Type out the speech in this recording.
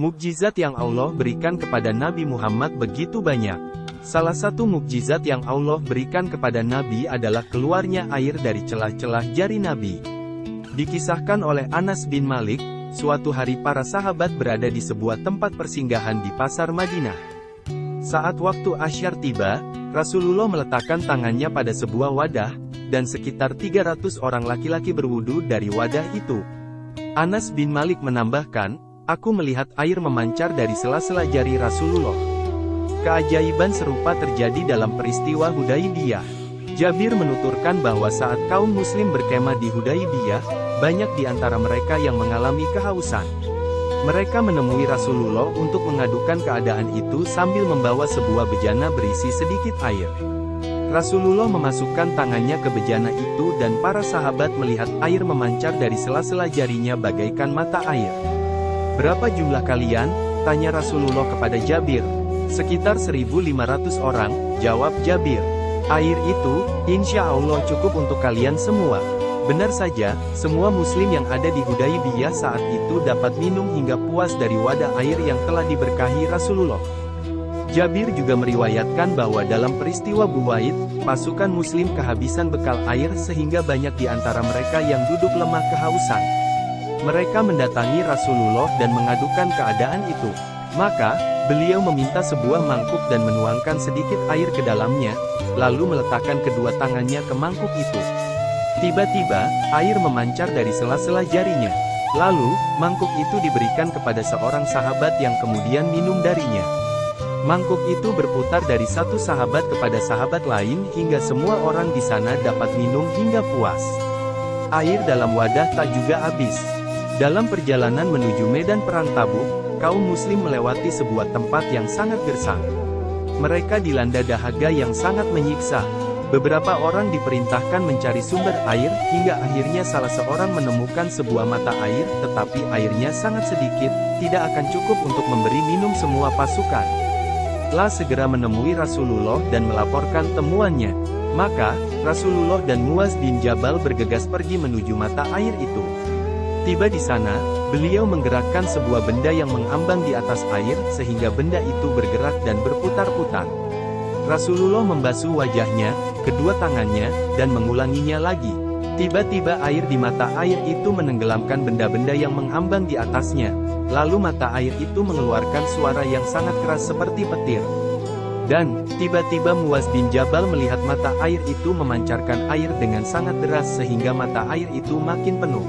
Mukjizat yang Allah berikan kepada Nabi Muhammad begitu banyak. Salah satu mukjizat yang Allah berikan kepada Nabi adalah keluarnya air dari celah-celah jari Nabi. Dikisahkan oleh Anas bin Malik, suatu hari para sahabat berada di sebuah tempat persinggahan di pasar Madinah. Saat waktu asyar tiba, Rasulullah meletakkan tangannya pada sebuah wadah, dan sekitar 300 orang laki-laki berwudu dari wadah itu. Anas bin Malik menambahkan, "Aku melihat air memancar dari sela-sela jari Rasulullah." Keajaiban serupa terjadi dalam peristiwa Hudaybiyah. Jabir menuturkan bahwa saat kaum muslim berkemah di Hudaybiyah, banyak di antara mereka yang mengalami kehausan. Mereka menemui Rasulullah untuk mengadukan keadaan itu sambil membawa sebuah bejana berisi sedikit air. Rasulullah memasukkan tangannya ke bejana itu dan para sahabat melihat air memancar dari sela-sela jarinya bagaikan mata air. "Berapa jumlah kalian?" tanya Rasulullah kepada Jabir. "Sekitar 1.500 orang," jawab Jabir. "Air itu, insya Allah cukup untuk kalian semua." Benar saja, semua muslim yang ada di Hudaybiyah saat itu dapat minum hingga puas dari wadah air yang telah diberkahi Rasulullah. Jabir juga meriwayatkan bahwa dalam peristiwa Buwaid, pasukan muslim kehabisan bekal air sehingga banyak di antara mereka yang duduk lemah kehausan. Mereka mendatangi Rasulullah dan mengadukan keadaan itu. Maka, beliau meminta sebuah mangkuk dan menuangkan sedikit air ke dalamnya, lalu meletakkan kedua tangannya ke mangkuk itu. Tiba-tiba, air memancar dari sela-sela jarinya. Lalu, mangkuk itu diberikan kepada seorang sahabat yang kemudian minum darinya. Mangkuk itu berputar dari satu sahabat kepada sahabat lain hingga semua orang di sana dapat minum hingga puas. Air dalam wadah tak juga habis. Dalam perjalanan menuju medan perang Tabuk, kaum muslim melewati sebuah tempat yang sangat gersang. Mereka dilanda dahaga yang sangat menyiksa. Beberapa orang diperintahkan mencari sumber air, hingga akhirnya salah seorang menemukan sebuah mata air, tetapi airnya sangat sedikit, tidak akan cukup untuk memberi minum semua pasukan. La segera menemui Rasulullah dan melaporkan temuannya. Maka, Rasulullah dan Muaz bin Jabal bergegas pergi menuju mata air itu. Tiba di sana, beliau menggerakkan sebuah benda yang mengambang di atas air, sehingga benda itu bergerak dan berputar-putar. Rasulullah membasuh wajahnya, kedua tangannya, dan mengulanginya lagi. Tiba-tiba air di mata air itu menenggelamkan benda-benda yang mengambang di atasnya. Lalu mata air itu mengeluarkan suara yang sangat keras seperti petir. Dan, tiba-tiba Muaz bin Jabal melihat mata air itu memancarkan air dengan sangat deras sehingga mata air itu makin penuh.